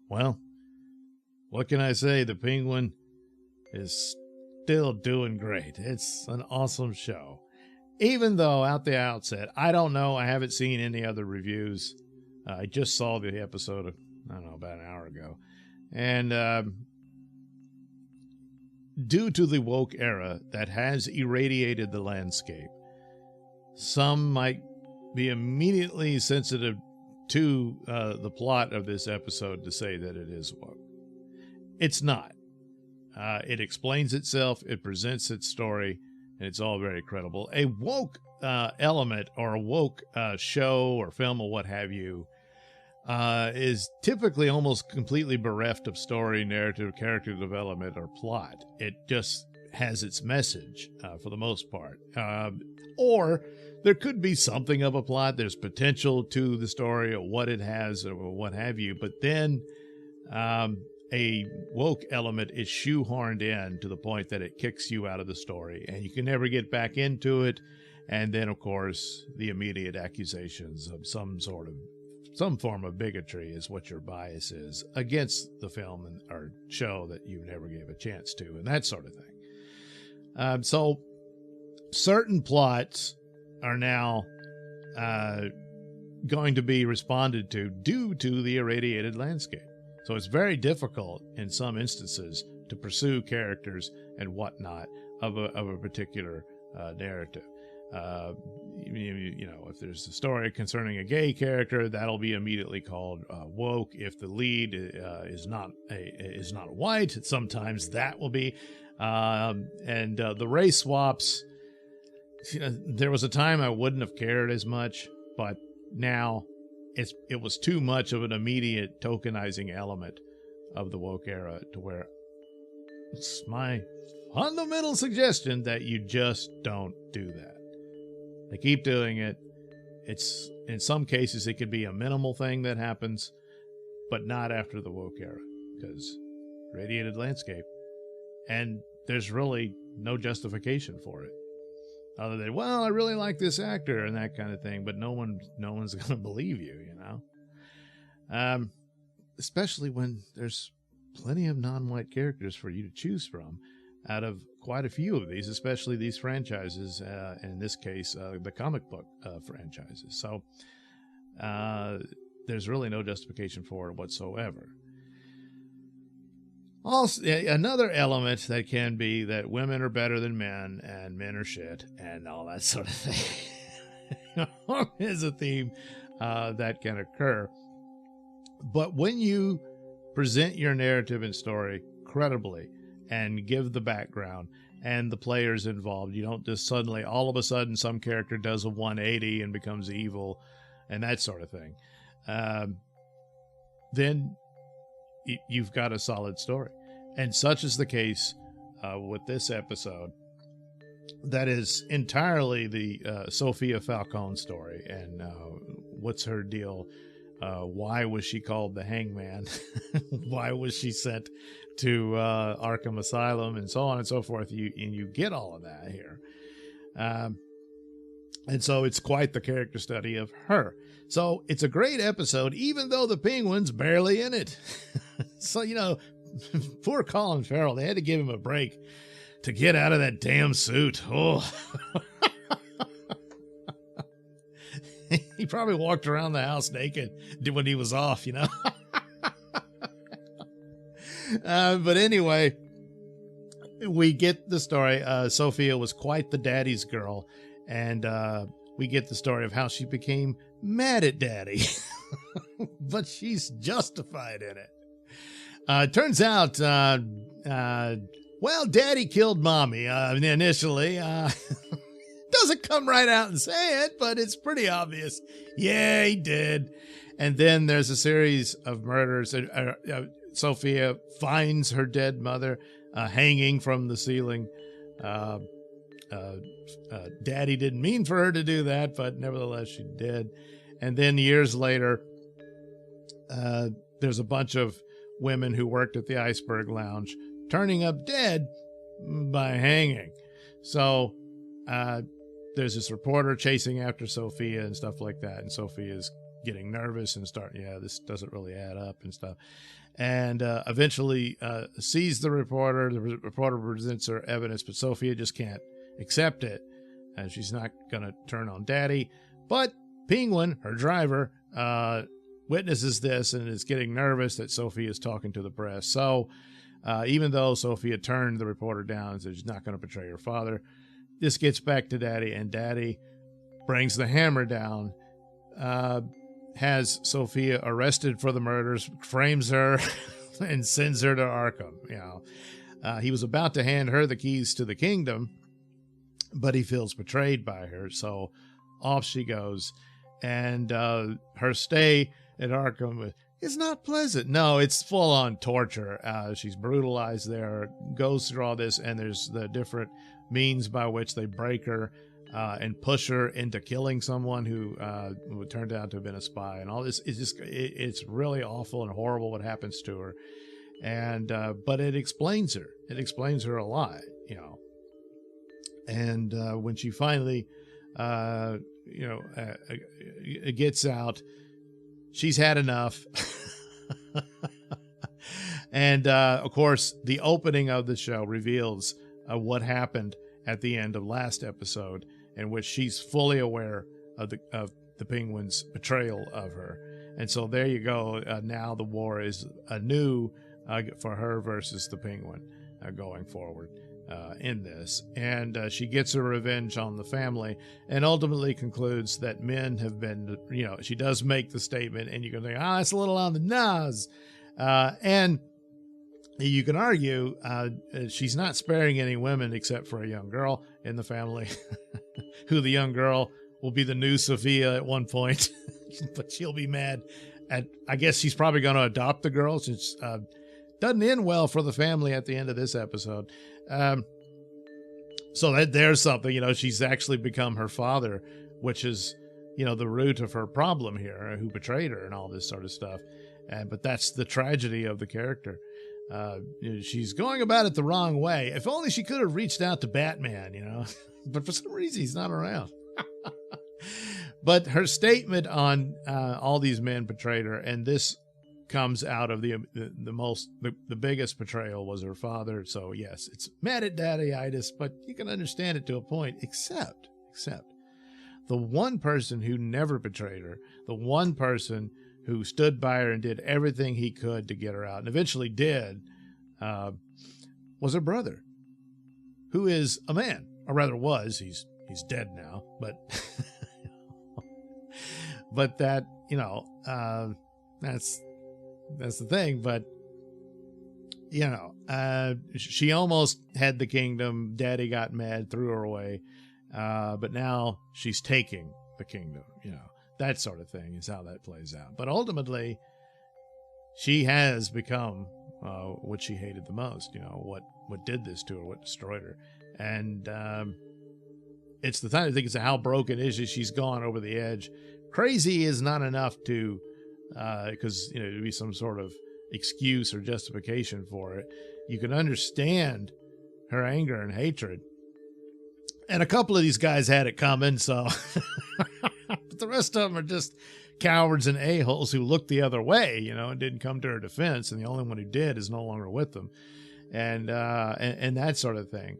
Well, what can I say? The Penguin is still doing great. It's an awesome show. Even though, at the outset, I don't know, I haven't seen any other reviews. I just saw the episode, I don't know, about an hour ago. And due to the woke era that has irradiated the landscape, some might be immediately sensitive to the plot of this episode to say that it is woke. It's not. It explains itself, it presents its story, and it's all very credible. A woke element or a woke show or film or what have you is typically almost completely bereft of story, narrative, character development, or plot. It just has its message for the most part. Or there could be something of a plot. There's potential to the story or what it has or what have you. But then a woke element is shoehorned in to the point that it kicks you out of the story and you can never get back into it. And then, of course, the immediate accusations of some form of bigotry is what your bias is against the film or show that you never gave a chance to, and that sort of thing. So certain plots are now going to be responded to due to the irradiated landscape. So it's very difficult in some instances to pursue characters and whatnot of a particular narrative. You know, if there's a story concerning a gay character, that'll be immediately called woke. If the lead is not white, sometimes that will be. And the race swaps. You know, there was a time I wouldn't have cared as much, but now it was too much of an immediate tokenizing element of the woke era to where it's my fundamental suggestion that you just don't do that. They keep doing it. It's in some cases it could be a minimal thing that happens, but not after the woke era, because radiated landscape, and there's really no justification for it, other than, well, I really like this actor and that kind of thing, but no one's going to believe you, you know. Especially when there's plenty of non-white characters for you to choose from out of quite a few of these, especially these franchises, and in this case, the comic book franchises. So there's really no justification for it whatsoever. Also, another element that can be that women are better than men and men are shit and all that sort of thing is a theme that can occur. But when you present your narrative and story credibly and give the background and the players involved, you don't just suddenly, all of a sudden, some character does a 180 and becomes evil and that sort of thing. Then you've got a solid story. And such is the case with this episode. That is entirely the Sophia Falcone story. And what's her deal? Why was she called the Hangman? Why was she sent to Arkham Asylum, and so on and so forth? You get all of that here. And so it's quite the character study of her. So it's a great episode, even though the Penguin's barely in it. So, you know, poor Colin Farrell, they had to give him a break to get out of that damn suit. Oh. He probably walked around the house naked when he was off, you know. But anyway, we get the story. Sophia was quite the daddy's girl. And we get the story of how she became mad at daddy. But she's justified in it. Turns out, well, daddy killed mommy initially. Doesn't come right out and say it, but it's pretty obvious. Yeah, he did. And then there's a series of murders. Sophia finds her dead mother hanging from the ceiling. Daddy didn't mean for her to do that, but nevertheless she did. And then years later, there's a bunch of women who worked at the Iceberg Lounge turning up dead by hanging. So there's this reporter chasing after Sophia and stuff like that, and Sophia's getting nervous and this doesn't really add up and stuff. And eventually sees the reporter. The reporter presents her evidence, but Sophia just can't accept it. And she's not going to turn on Daddy. But Penguin, her driver, witnesses this and is getting nervous that Sophia is talking to the press. So even though Sophia turned the reporter down and said she's not going to betray her father, this gets back to Daddy, and Daddy brings the hammer down, has Sophia arrested for the murders, frames her, and sends her to Arkham. He was about to hand her the keys to the kingdom, but he feels betrayed by her, so off she goes. And her stay at Arkham is not pleasant. No, it's full-on torture. She's brutalized there, goes through all this, and there's the different means by which they break her and push her into killing someone who turned out to have been a spy. And all this is just, it's really awful and horrible what happens to her. And but it explains her. It explains her a lot, And when she finally, gets out, she's had enough. And of course, the opening of the show reveals what happened at the end of last episode, in which she's fully aware of the Penguin's betrayal of her. And so there you go. Now the war is anew for her versus the Penguin going forward in this. And she gets her revenge on the family and ultimately concludes that men have been, she does make the statement, and you can think, that's a little on the nose. And you can argue she's not sparing any women except for a young girl in the family, who the young girl will be the new Sophia at one point, but she'll be mad at, I guess she's probably going to adopt the girl, since doesn't end well for the family at the end of this episode. So there's something, she's actually become her father, which is, the root of her problem here, who betrayed her and all this sort of stuff. But that's the tragedy of the character. She's going about it the wrong way. If only she could have reached out to Batman, but for some reason he's not around. But her statement on all these men betrayed her, and this comes out of the biggest betrayal was her father. So yes, it's mad at Daddy-itis, but you can understand it to a point, except the one person who never betrayed her, the one person who stood by her and did everything he could to get her out, and eventually did, was her brother, who is a man, or rather was. He's dead now, but but that, that's the thing. But she almost had the kingdom. Daddy got mad, threw her away, but now she's taking the kingdom. That sort of thing is how that plays out. But ultimately, she has become what she hated the most. What did this to her, what destroyed her. And it's the time to think, it's how broken is she. She's gone over the edge. Crazy is not enough to, because, to be some sort of excuse or justification for it. You can understand her anger and hatred. And a couple of these guys had it coming, so... But the rest of them are just cowards and a-holes who looked the other way, and didn't come to her defense. And the only one who did is no longer with them, and that sort of thing.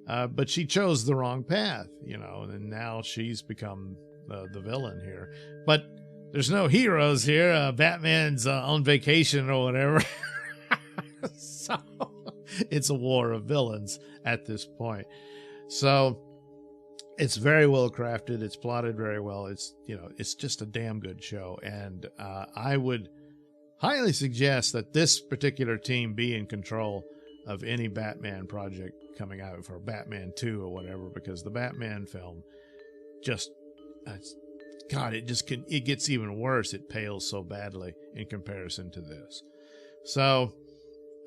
But she chose the wrong path, and now she's become the villain here. But there's no heroes here. Batman's on vacation or whatever. So it's a war of villains at this point. So it's very well crafted. It's plotted very well. It's just a damn good show. And I would highly suggest that this particular team be in control of any Batman project coming out, for Batman 2 or whatever, because the Batman film just, it gets even worse. It pales so badly in comparison to this. So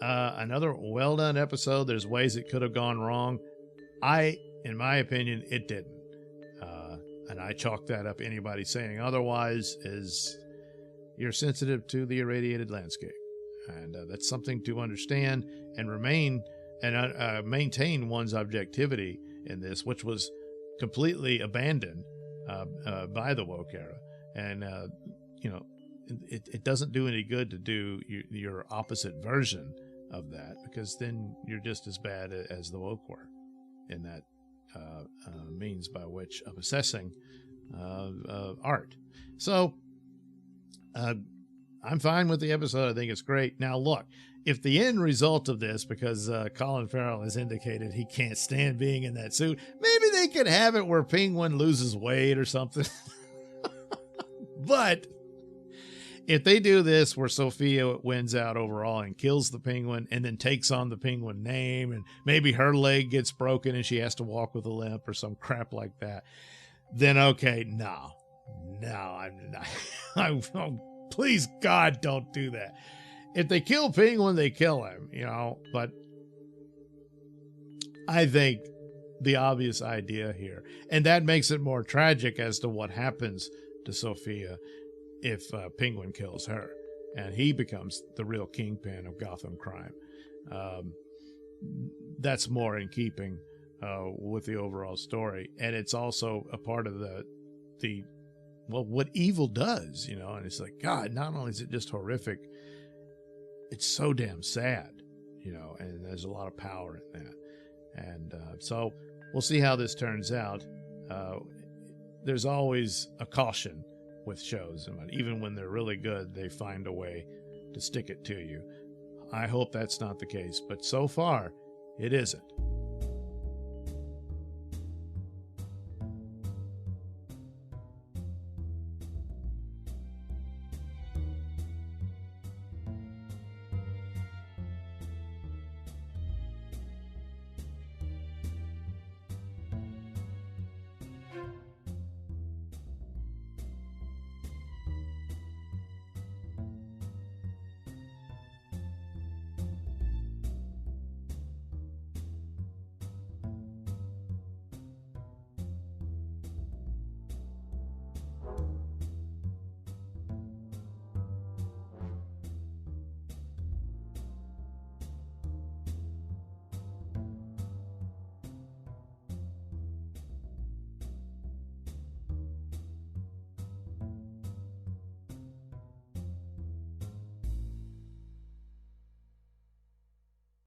another well done episode. There's ways it could have gone wrong. In my opinion, it didn't. And I chalk that up. Anybody saying otherwise is, you're sensitive to the irradiated landscape. And that's something to understand and remain and maintain one's objectivity in this, which was completely abandoned by the woke era. And you know, it doesn't do any good to do your opposite version of that, because then you're just as bad as the woke were in that means by which of assessing art. So I'm fine with the episode. I think it's great. Now, look, if the end result of this, because Colin Farrell has indicated he can't stand being in that suit, maybe they could have it where Penguin loses weight or something. But if they do this where Sophia wins out overall and kills the Penguin and then takes on the Penguin name, and maybe her leg gets broken and she has to walk with a limp or some crap like that, then okay, no, I'm not. Please, God, don't do that. If they kill Penguin, they kill him, you know. But I think the obvious idea here, and that makes it more tragic as to what happens to Sophia if Penguin kills her and he becomes the real kingpin of Gotham crime. That's more in keeping with the overall story, and it's also a part of the what evil does, you know. And it's like, God, not only is it just horrific, it's so damn sad, you know, and there's a lot of power in that. And so we'll see how this turns out. There's always a caution with shows, and even when they're really good, they find a way to stick it to you. I hope that's not the case, but so far it isn't.